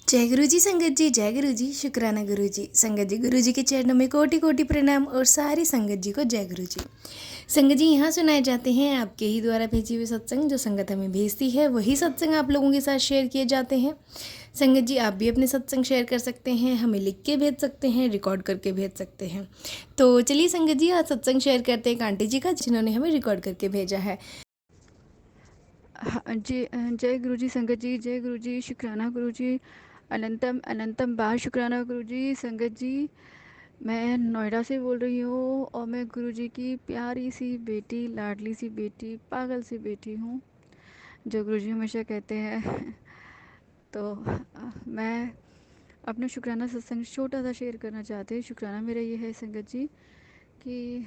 जय गुरु जी संगत जी, जय गुरु जी, शुक्राना गुरु जी। संगत जी, गुरु जी के चरणों में कोटि कोटि प्रणाम और सारी संगत जी को जय गुरु जी। संगत जी, यहाँ सुनाए जाते हैं आपके ही द्वारा भेजी हुई सत्संग। जो संगत हमें भेजती है वही सत्संग आप लोगों के साथ शेयर किए जाते हैं। संगत जी, आप भी अपने सत्संग शेयर कर सकते हैं, हमें लिख के भेज सकते हैं, रिकॉर्ड करके भेज सकते हैं। तो चलिए संगत जी, आज सत्संग शेयर करते हैं एक आंटी जी का, जिन्होंने हमें रिकॉर्ड करके भेजा है। हाँ जी। जय गुरु जी संगत जी, जय गुरु जी, शुक्राना गुरु जी, अनंतम अनंतम बार शुक्राना गुरु जी। संगत जी, मैं नोएडा से बोल रही हूँ और मैं गुरु जी की प्यारी सी बेटी, लाडली सी बेटी, पागल सी बेटी हूँ, जो गुरु जी हमेशा कहते हैं। तो मैं अपना शुक्राना सत्संग छोटा सा शेयर करना चाहती हूँ। शुक्राना मेरा ये है संगत जी कि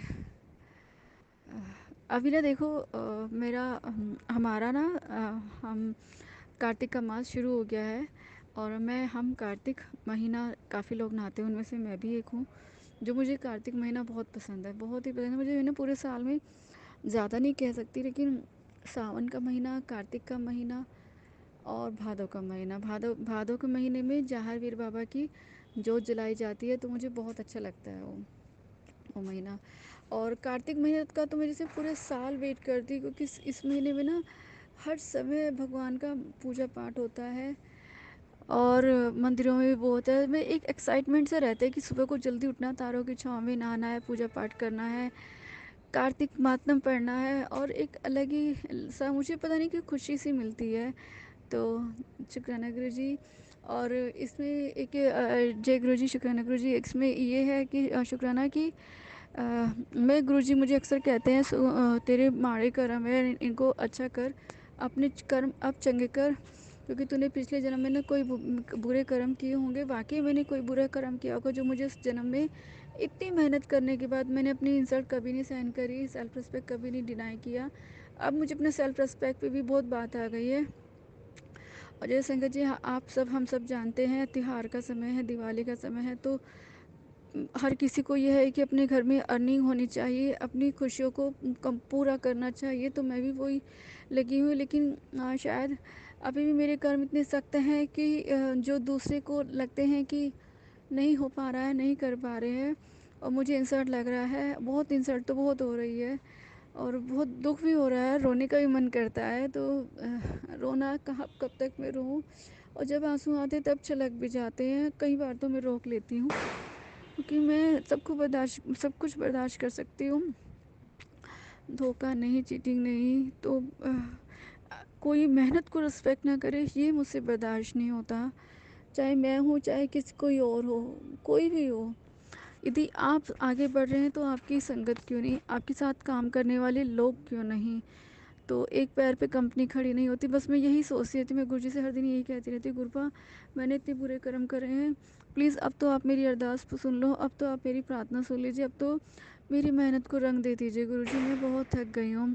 अभी ना देखो, मेरा हमारा ना हम कार्तिक का मास शुरू हो गया है और हम कार्तिक महीना काफ़ी लोग नहाते हैं, उनमें से मैं भी एक हूँ। जो मुझे कार्तिक महीना बहुत पसंद है, बहुत ही पसंद है मुझे। ना पूरे साल में ज़्यादा नहीं कह सकती, लेकिन सावन का महीना, कार्तिक का महीना और भादों का महीना, भादों भादों के महीने में जहार वीर बाबा की जोत जलाई जाती है, तो मुझे बहुत अच्छा लगता है वो महीना। और कार्तिक महीने का तो मैं जैसे पूरे साल वेट करती हूँ, क्योंकि इस महीने में ना हर समय भगवान का पूजा पाठ होता है और मंदिरों में भी वो होता है। मैं एक एक्साइटमेंट से रहता है कि सुबह को जल्दी उठना, तारों की छाँव में नहाना है, पूजा पाठ करना है, कार्तिक मातम पढ़ना है, और एक अलग ही सा मुझे पता नहीं कि खुशी सी मिलती है। तो शुक्राना गुरु जी। और इसमें एक जय गुरु जी, शुक्राना गुरु जी। इसमें ये है कि शुक्राना कि मैं गुरु जी मुझे अक्सर कहते हैं, तेरे माड़े कर्म है, इनको अच्छा कर, अपने कर्म अब चंगे कर, क्योंकि तूने पिछले जन्म में ना कोई बुरे कर्म किए होंगे। वाकई मैंने कोई बुरा कर्म किया होगा, जो मुझे इस जन्म में इतनी मेहनत करने के बाद मैंने अपनी इंसल्ट कभी नहीं सहन करी, सेल्फ रिस्पेक्ट कभी नहीं डिनाई किया। अब मुझे अपने सेल्फ रिस्पेक्ट पे भी बहुत बात आ गई है। और जय संगत जी, हाँ, हम सब जानते हैं, त्योहार का समय है, दिवाली का समय है, तो हर किसी को यह है कि अपने घर में अर्निंग होनी चाहिए, अपनी खुशियों को कम पूरा करना चाहिए। तो मैं भी वही लगी हुई, लेकिन शायद अभी भी मेरे कर्म इतने सख्त हैं कि जो दूसरे को लगते हैं कि नहीं हो पा रहा है, नहीं कर पा रहे हैं, और मुझे इंसल्ट लग रहा है। बहुत इंसल्ट तो बहुत हो रही है और बहुत दुख भी हो रहा है, रोने का भी मन करता है। तो रोना कहाँ कब तक मैं रोऊं, और जब आंसू आते तब छलक भी जाते हैं। कई बार तो मैं रोक लेती हूँ, क्योंकि मैं सब कुछ बर्दाश्त कर सकती हूँ, धोखा नहीं, चीटिंग नहीं। तो कोई मेहनत को रिस्पेक्ट ना करे, ये मुझसे बर्दाश्त नहीं होता। चाहे मैं हूँ, चाहे किसी कोई और हो, कोई भी हो। यदि आप आगे बढ़ रहे हैं तो आपकी संगत क्यों नहीं, आपके साथ काम करने वाले लोग क्यों नहीं। तो एक पैर पे कंपनी खड़ी नहीं होती। बस मैं यही सोचती रहती, मैं गुरुजी से हर दिन यही कहती रहती, गुरुपा मैंने इतने बुरे कर्म करे हैं, प्लीज़ अब तो आप मेरी अरदास सुन लो, अब तो आप मेरी प्रार्थना सुन लीजिए, अब तो मेरी मेहनत को रंग दे दीजिए गुरुजी, मैं बहुत थक गई हूँ।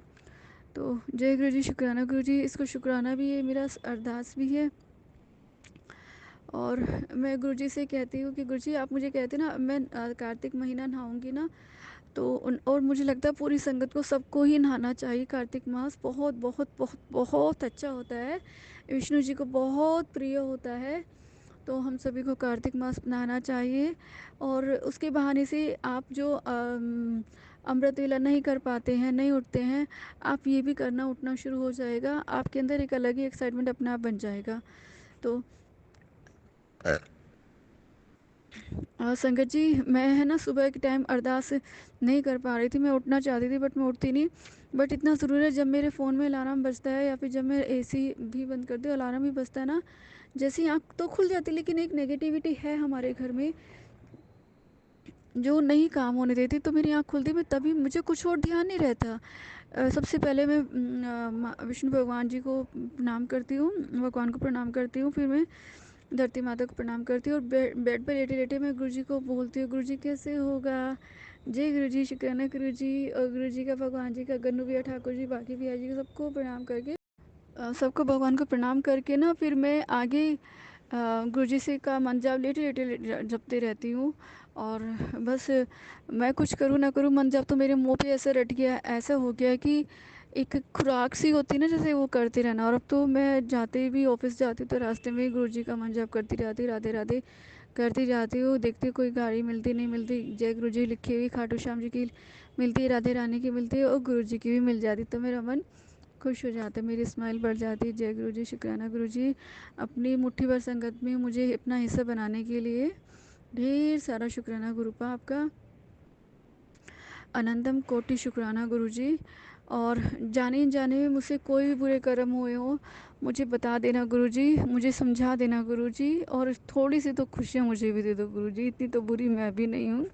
तो जय गुरुजी, शुक्राना गुरुजी। इसको शुक्राना भी है, मेरा अरदास भी है। और मैं गुरुजी से कहती हूँ कि गुरुजी, आप मुझे कहते ना, मैं कार्तिक महीना नहाऊंगी ना, तो और मुझे लगता है पूरी संगत को, सबको ही नहाना चाहिए। कार्तिक मास बहुत बहुत बहुत बहुत अच्छा होता है, विष्णु जी को बहुत प्रिय होता है। तो हम सभी को कार्तिक मास नहाना चाहिए। और उसके बहाने से आप जो अमृत वेला नहीं कर पाते हैं, नहीं उठते हैं, आप ये भी करना, उठना शुरू हो जाएगा। आपके अंदर एक अलग ही एक्साइटमेंट अपने आप बन जाएगा। तो संगत जी, मैं है ना सुबह के टाइम अरदास नहीं कर पा रही थी, मैं उठना चाहती थी बट मैं उठती नहीं। बट इतना ज़रूर है, जब मेरे फ़ोन में अलार्म बजता है, या फिर जब मैं एसी भी बंद करती हूँ, अलार्म भी बजता है ना, जैसी आँख तो खुल जाती, लेकिन एक नेगेटिविटी है हमारे घर में जो नहीं काम होने देती। तो मेरी आँख खुलती, मैं तभी, मुझे कुछ और ध्यान नहीं रहता। सबसे पहले मैं विष्णु भगवान जी को प्रणाम करती हूँ, भगवान को प्रणाम करती हूँ, फिर मैं धरती माता को प्रणाम करती हूँ, और बेड पर लेटे लेटे मैं गुरुजी को बोलती हूँ, गुरुजी कैसे होगा, जय गुरुजी, शुक्राना गुरुजी। और गुरुजी का, भगवान जी का, गन्नू भैया ठाकुर जी, बाकी भैया जी को, सबको प्रणाम करके, सबको भगवान को प्रणाम करके ना, फिर मैं आगे गुरुजी से का मन जाप लेटे लेटे जपती रहती हूँ। और बस मैं कुछ करूँ ना करूँ, मन जाप तो मेरे मुंह पे ऐसा रट गया, ऐसा हो गया कि एक खुराक सी होती है ना, जैसे वो करते रहना। और अब तो मैं जाते भी ऑफिस जाती हूँ तो रास्ते में गुरु जी का मन जाप करती रहती, राधे राधे करती जाती हूँ। देखती हूँ कोई गाड़ी मिलती नहीं मिलती, जय गुरु जी लिखी हुई खाटू श्याम जी की मिलती है, राधे रानी की मिलती है और गुरु जी की भी मिल जाती, तो मेरा मन खुश हो जाता है, मेरी स्माइल बढ़ जाती है। जय गुरु जी, शुक्राना गुरु जी, अपनी मुट्ठी भर संगत में मुझे अपना हिस्सा बनाने के लिए ढेर सारा शुक्राना गुरुपा आपका, अनंतम कोटि शुक्राना गुरु जी। और जाने जाने में मुझसे कोई भी बुरे कर्म हुए हों मुझे बता देना गुरु जी, मुझे समझा देना गुरु जी, और थोड़ी सी तो खुशियाँ मुझे भी दे दो गुरु जी, इतनी तो बुरी मैं भी नहीं हूँ।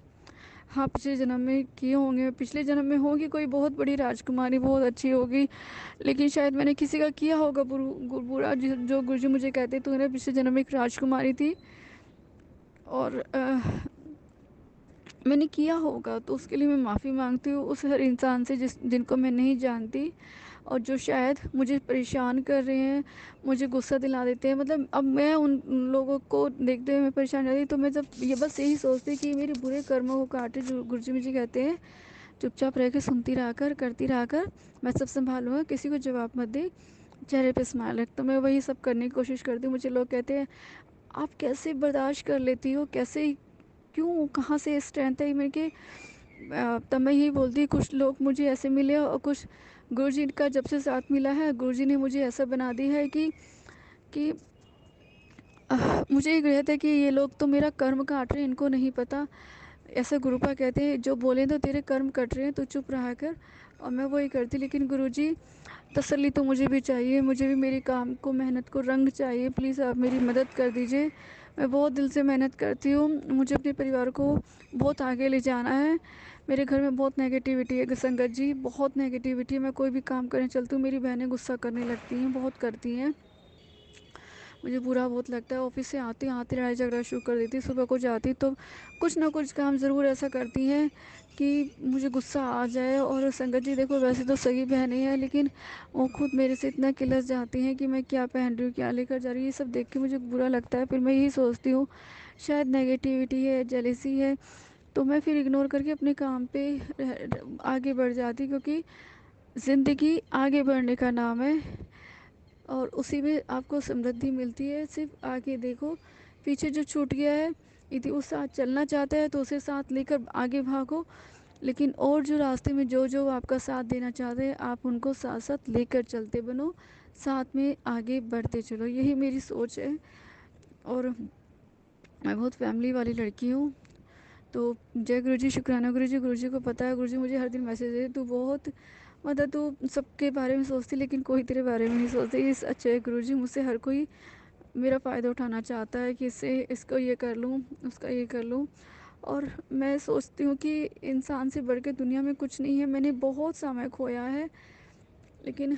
हाँ, पिछले जन्म में किए होंगे, पिछले जन्म में होगी कोई बहुत बड़ी राजकुमारी, बहुत अच्छी होगी, लेकिन शायद मैंने किसी का किया होगा बुरा, जो गुरुजी मुझे कहते तूने पिछले जन्म में एक राजकुमारी थी और मैंने किया होगा, तो उसके लिए मैं माफ़ी मांगती हूँ उस हर इंसान से जिनको मैं नहीं जानती और जो शायद मुझे परेशान कर रहे हैं, मुझे गुस्सा दिला देते हैं। मतलब अब मैं उन लोगों को देखते हुए मैं परेशान रहती, तो मैं जब ये बस यही सोचती कि मेरे बुरे कर्मों को काटे, जो गुरुजी मुझे कहते हैं चुपचाप रह के सुनती रह कर, करती रह कर, मैं सब संभालूंगा, किसी को जवाब मत दे, चेहरे पे स्माइल रख। तो मैं वही सब करने की कोशिश करती हूँ। मुझे लोग कहते हैं आप कैसे बर्दाश्त कर लेती हो, कैसे, क्यों, कहाँ से स्ट्रेंथ है। मैं कि तब मैं यही बोलती, कुछ लोग मुझे ऐसे मिले और कुछ गुरुजी का जब से साथ मिला है, गुरुजी ने मुझे ऐसा बना दी है कि मुझे एक रहता है कि ये लोग तो मेरा कर्म काट रहे हैं, इनको नहीं पता। ऐसा गुरुपा कहते हैं जो बोले तो तेरे कर्म कट रहे हैं, तो चुप रहा कर। और मैं वही करती, लेकिन गुरुजी तसल्ली तो मुझे भी चाहिए, मुझे भी मेरी काम को, मेहनत को रंग चाहिए। प्लीज़ आप मेरी मदद कर दीजिए। मैं बहुत दिल से मेहनत करती हूँ, मुझे अपने परिवार को बहुत आगे ले जाना है। मेरे घर में बहुत नेगेटिविटी है संगत जी, बहुत नेगेटिविटी है। मैं कोई भी काम करने चलती हूँ मेरी बहनें गुस्सा करने लगती हैं, बहुत करती हैं, मुझे बुरा बहुत लगता है। ऑफिस से आती आती लड़ाई झगड़ा शुरू कर देती, सुबह को जाती तो कुछ ना कुछ काम ज़रूर ऐसा करती हैं कि मुझे गुस्सा आ जाए। और संगत जी देखो, वैसे तो सगी बहनें हैं, लेकिन वो खुद मेरे से इतना किलस जाती हैं कि मैं क्या पहन रही हूँ, क्या लेकर जा रही हूँ, ये सब देख के मुझे बुरा लगता है। फिर मैं यही सोचती हूँ शायद नेगेटिविटी है, जेलेसी है, तो मैं फिर इग्नोर करके अपने काम पे आगे बढ़ जाती, क्योंकि ज़िंदगी आगे बढ़ने का नाम है और उसी में आपको समृद्धि मिलती है। सिर्फ आगे देखो, पीछे जो छूट गया है, यदि उस साथ चलना चाहता है तो उसे साथ लेकर आगे भागो, लेकिन और जो रास्ते में जो जो आपका साथ देना चाहते हैं आप उनको साथ साथ लेकर चलते बनो, साथ में आगे बढ़ते चलो, यही मेरी सोच है। और मैं बहुत फैमिली वाली लड़की हूँ। तो जय गुरु जी, शुक्राना गुरु जी। गुरु जी को पता है, गुरु जी मुझे हर दिन मैसेज दे, तू बहुत, मतलब तू सबके बारे में सोचती लेकिन कोई तेरे बारे में नहीं सोचती। इस अच्छे गुरु जी, मुझसे हर कोई मेरा फ़ायदा उठाना चाहता है कि इससे इसको ये कर लूँ, उसका ये कर लूँ। और मैं सोचती हूँ कि इंसान से बढ़ के दुनिया में कुछ नहीं है। मैंने बहुत समय खोया है, लेकिन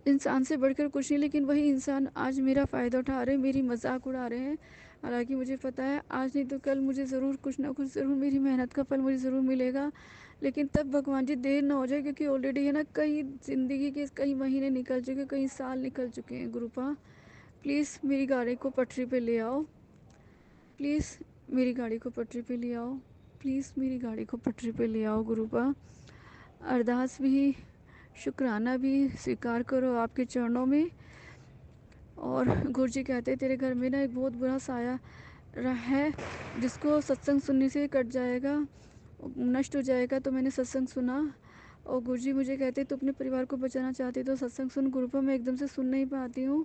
इंसान से बढ़कर कुछ नहीं, लेकिन वही इंसान आज मेरा फ़ायदा उठा रहे हैं, मेरी मजाक उड़ा रहे हैं। हालांकि मुझे पता है आज नहीं तो कल मुझे ज़रूर कुछ ना कुछ, ज़रूर मेरी मेहनत का फल मुझे ज़रूर मिलेगा। लेकिन तब भगवान जी देर ना हो जाए, क्योंकि ऑलरेडी है ना, कई ज़िंदगी के कई महीने निकल चुके, कई साल निकल चुके हैं। गुरुपा प्लीज़ मेरी गाड़ी को पटरी पे ले आओ, प्लीज़ मेरी गाड़ी को पटरी पे ले आओ, प्लीज़ मेरी गाड़ी को पटरी पे ले आओ गुरुपा। अरदास भी, शुक्राना भी स्वीकार करो आपके चरणों में। और गुरु जी कहते तेरे घर में ना एक बहुत बुरा साया रहा है, जिसको सत्संग सुनने से कट जाएगा, नष्ट हो जाएगा। तो मैंने सत्संग सुना और गुरु जी मुझे कहते तो अपने परिवार को बचाना चाहती तो सत्संग सुन। गुरुपा मैं एकदम से सुन नहीं पाती हूँ,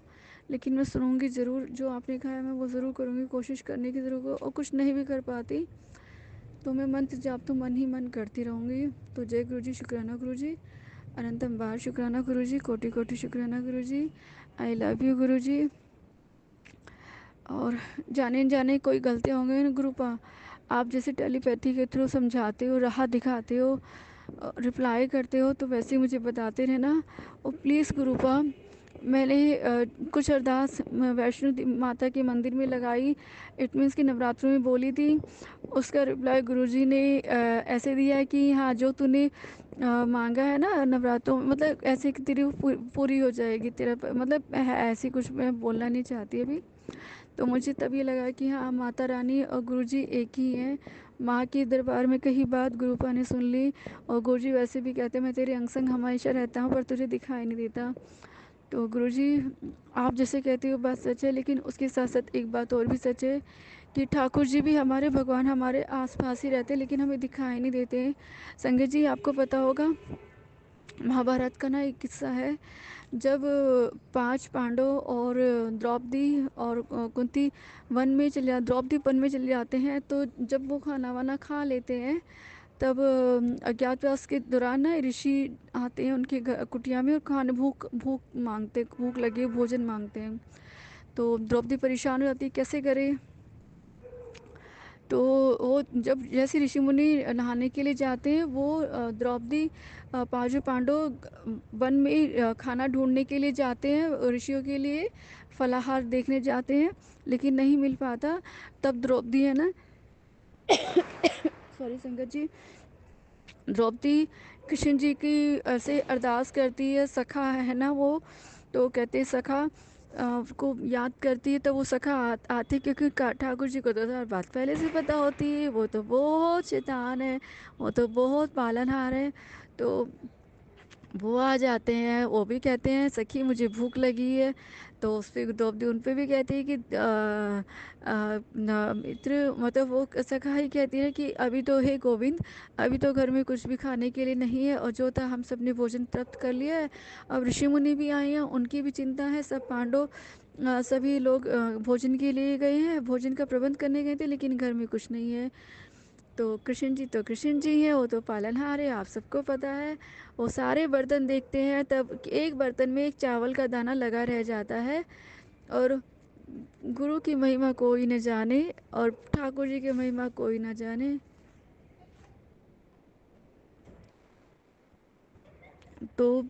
लेकिन मैं सुनूंगी ज़रूर, जो आपने कहा है मैं वो ज़रूर करूँगी, कोशिश करने की ज़रूर। और कुछ नहीं भी कर पाती तो मैं मंत्र जाप तो मन ही मन करती रहूँगी। तो जय गुरु जी, शुक्राना गुरु जी, अनंतम बार शुक्राना गुरु जी, कोटि कोटि शुक्राना गुरु जी, आई लव यू गुरु जी। और जाने जाने कोई गलती होंगे ना गुरुपा, आप जैसे टेलीपैथी के थ्रू समझाते हो, राह दिखाते हो, रिप्लाई करते हो, तो वैसे ही मुझे बताते रहना। और प्लीज़ गुरुपा, मैंने कुछ अरदास वैष्णो माता के मंदिर में लगाई, इट मीन्स कि नवरात्रों में बोली थी। उसका रिप्लाई गुरुजी ने ऐसे दिया है कि हाँ जो तूने मांगा है ना नवरात्रों में, मतलब ऐसे कि तेरी पूरी हो जाएगी तेरा मतलब ऐसी कुछ मैं बोलना नहीं चाहती अभी। तो मुझे तभी लगा कि हाँ माता रानी और गुरुजी एक ही हैं, माँ के दरबार में कही बात गुरुपा ने सुन ली। और गुरुजी वैसे भी कहते मैं तेरे अंग संग हमेशा रहता हूँ पर तुझे दिखाई नहीं देता। तो गुरुजी आप जैसे कहते हो बात सच है, लेकिन उसके साथ साथ एक बात और भी सच है कि ठाकुर जी भी हमारे भगवान हमारे आसपास ही रहते हैं, लेकिन हमें दिखाई नहीं देते हैं। संगत जी आपको पता होगा महाभारत का ना एक किस्सा है, जब 5 पांडव और द्रौपदी और कुंती द्रौपदी वन में चले जाते हैं। तो जब वो खाना वाना खा लेते हैं तब अज्ञातवास के दौरान ना ऋषि आते हैं उनके कुटिया में और खाने भूख लगी है, भोजन मांगते हैं। तो द्रौपदी परेशान हो जाती है कैसे करे। तो वो जब जैसे ऋषि मुनि नहाने के लिए जाते हैं, वो द्रौपदी पांचों पांडव वन में खाना ढूंढने के लिए जाते हैं, ऋषियों के लिए फलाहार देखने जाते हैं, लेकिन नहीं मिल पाता। तब द्रौपदी है ना सॉरी संगत जी, द्रौपदी कृष्ण जी की ऐसे अरदास करती है, सखा है ना वो, तो कहते सखा को याद करती है। तो वो सखा आते, क्योंकि ठाकुर जी को तो हर बात पहले से पता होती है, वो तो बहुत शैतान है, वो तो बहुत पालनहार है। तो वो आ जाते हैं, वो भी कहते हैं सखी मुझे भूख लगी है। तो उस पर द्रौपदी उन पर भी कहती है कि मित्र, मतलब वो सखा ही कहती है कि अभी तो हे गोविंद, अभी तो घर में कुछ भी खाने के लिए नहीं है, और जो था हम सब ने भोजन प्राप्त कर लिया है। अब ऋषि मुनि भी आए हैं, उनकी भी चिंता है। सब पांडव सभी लोग भोजन के लिए गए हैं, भोजन का प्रबंध करने गए थे, लेकिन घर में कुछ नहीं है। तो कृष्ण जी हैं, वो तो पालनहार है, आप सबको पता है। वो सारे बर्तन देखते हैं, तब एक बर्तन में एक चावल का दाना लगा रह जाता है। और गुरु की महिमा कोई न जाने और ठाकुर जी की महिमा कोई न जाने। तो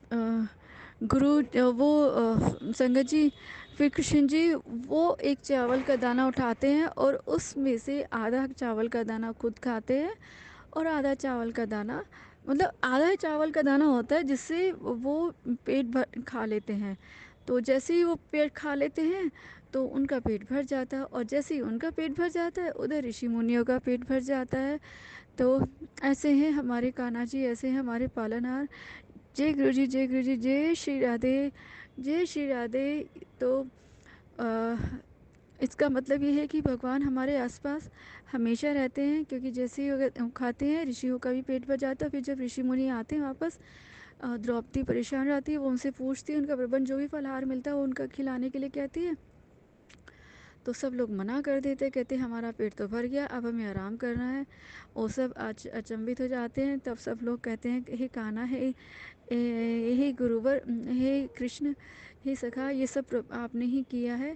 संगत जी, फिर कृष्ण जी वो एक चावल का दाना उठाते हैं और उसमें से आधा चावल का दाना खुद खाते हैं, और आधा चावल का दाना, मतलब आधा चावल का दाना होता है जिससे वो पेट भर खा लेते हैं। तो जैसे ही वो पेट खा लेते हैं तो उनका पेट भर जाता है, और जैसे ही उनका पेट भर जाता है उधर ऋषि मुनियों का पेट भर जाता है। तो ऐसे हैं हमारे कान्हा जी, ऐसे हैं हमारे पालनहार। जय गुरु जी, जय गुरु जी, जय श्री राधे, जय श्री राधे। तो अ, इसका मतलब ये है कि भगवान हमारे आसपास हमेशा रहते हैं, क्योंकि जैसे ही अगर हम खाते हैं ऋषियों का भी पेट भर जाता है। फिर जब ऋषि मुनि आते हैं वापस, द्रौपदी परेशान रहती है, वो उनसे पूछती है, उनका प्रबंध जो भी फलहार मिलता है वो उनका खिलाने के लिए कहती है। तो सब लोग मना कर देते, कहते हमारा पेट तो भर गया, अब हमें आराम करना है। वो सब अचंभित हो जाते हैं। तब सब लोग कहते हैं हे कान्हा, हे गुरुवर, हे कृष्ण, हे सखा, ये सब आपने ही किया है।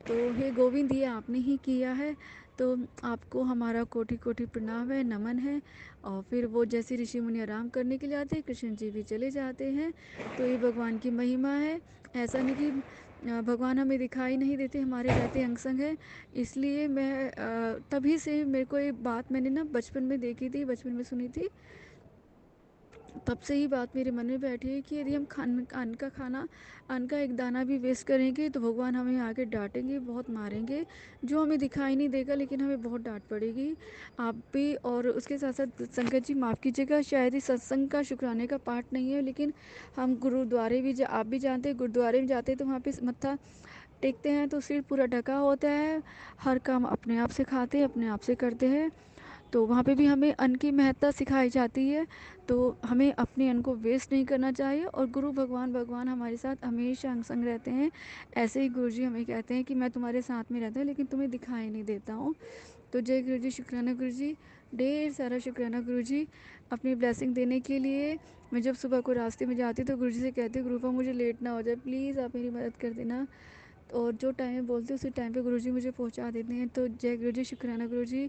तो हे गोविंद, ये आपने ही किया है। तो आपको हमारा कोटि कोटि प्रणाम है, नमन है। और फिर वो जैसे ऋषि मुनि आराम करने के लिए आते हैं, कृष्ण जी भी चले जाते हैं। तो ये भगवान की महिमा है। ऐसा नहीं कि भगवान हमें दिखाई नहीं देते, हमारे रहते अंग संग है। इसलिए मैं तभी से मेरे को ये बात मैंने ना बचपन में देखी थी, बचपन में सुनी थी, तब से ही बात मेरे मन में बैठी है कि यदि हम अन्न का एक दाना भी वेस्ट करेंगे तो भगवान हमें आके डांटेंगे, बहुत मारेंगे। जो हमें दिखाई नहीं देगा, लेकिन हमें बहुत डांट पड़ेगी। आप भी, और उसके साथ साथ संगत जी माफ़ कीजिएगा, शायद ही सत्संग का शुक्राने का पाठ नहीं है, लेकिन हम गुरुद्वारे भी आप भी जानते हैं, गुरुद्वारे में जाते हैं तो वहाँ पे मत्था टेकते हैं तो सिर पूरा ढका होता है। हर काम अपने आप से खाते हैं, अपने आप से करते हैं। तो वहाँ पे भी हमें अन्न की महत्ता सिखाई जाती है। तो हमें अपने अन्न को वेस्ट नहीं करना चाहिए, और गुरु भगवान हमारे साथ हमेशा अंग संग रहते हैं। ऐसे ही गुरु जी हमें कहते हैं कि मैं तुम्हारे साथ में रहता हूँ, लेकिन तुम्हें दिखाई नहीं देता हूँ। तो जय गुरु जी, शुक्राना गुरु जी, ढेर सारा शुक्राना गुरु जी अपनी ब्लेसिंग देने के लिए। मैं जब सुबह को रास्ते में जाती तो गुरु जी से कहती हूँ, गुरुपा मुझे लेट ना हो जाए, प्लीज़ आप मेरी मदद कर देना। और जो टाइम में बोलते उसी टाइम पे गुरुजी मुझे पहुंचा देते हैं। तो जय गुरुजी, शुक्राना गुरुजी,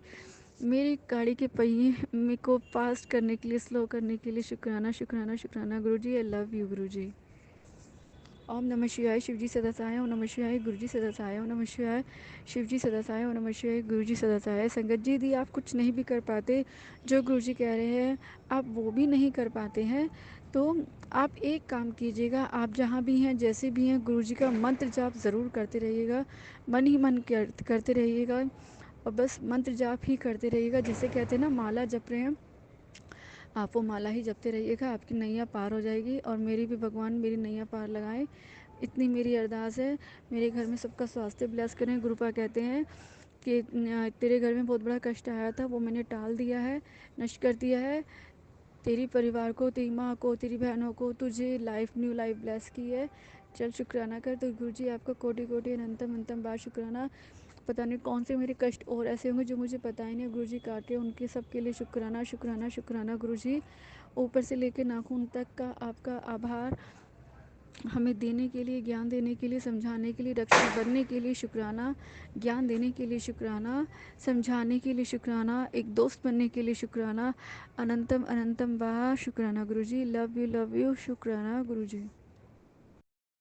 मेरी गाड़ी के पहिए मेरे को फास्ट करने के लिए, स्लो करने के लिए शुक्राना शुक्राना शुक्राना गुरुजी। आई लव यू गुरुजी। ओम नमः शिवाय, शिवजी सदा सहाय। ओम नमः शिवाय, गुरुजी सदा सहाय। ओम नमः शिवाय, शिवजी सदा सहाय। ओम नमः शिवाय, गुरुजी सदा सहाय। संगत जी, यदि आप कुछ नहीं भी कर पाते, जो गुरुजी कह रहे हैं आप वो भी नहीं कर पाते हैं, तो आप एक काम कीजिएगा, आप जहाँ भी हैं, जैसे भी हैं, गुरुजी का मंत्र जाप ज़रूर करते रहिएगा, मन ही मन करते रहिएगा। और बस मंत्र जाप ही करते रहिएगा। जैसे कहते हैं ना, माला जप रहे हैं, आप वो माला ही जपते रहिएगा, आपकी नैया पार हो जाएगी। और मेरी भी भगवान मेरी नैया पार लगाए, इतनी मेरी अरदास है। मेरे घर में सबका स्वास्थ्य ब्लेस करें। गुरुपा कहते हैं कि तेरे घर में बहुत बड़ा कष्ट आया था, वो मैंने टाल दिया है, नष्ट कर दिया है। तेरी परिवार को, तेरी माँ को, तेरी बहनों को, तुझे लाइफ, न्यू लाइफ ब्लेस की है। चल शुक्राना कर। तो गुरु जी आपका कोटि कोटि अनंतम अनंतम बार शुक्राना। पता नहीं कौन से मेरे कष्ट और ऐसे होंगे जो मुझे पता ही नहीं, गुरु जी काटे, उनके सबके लिए शुक्राना शुक्राना शुक्राना। गुरु जी ऊपर से लेकर नाखून तक का आपका आभार। हमें देने के लिए, ज्ञान देने के लिए, समझाने के लिए, रक्षक बनने के लिए शुक्राना, ज्ञान देने के लिए शुक्राना, समझाने के लिए शुक्राना, एक दोस्त बनने के लिए शुक्राना। अनंतम अनंतम बार शुक्राना गुरुजी। लव यू शुक्राना गुरुजी।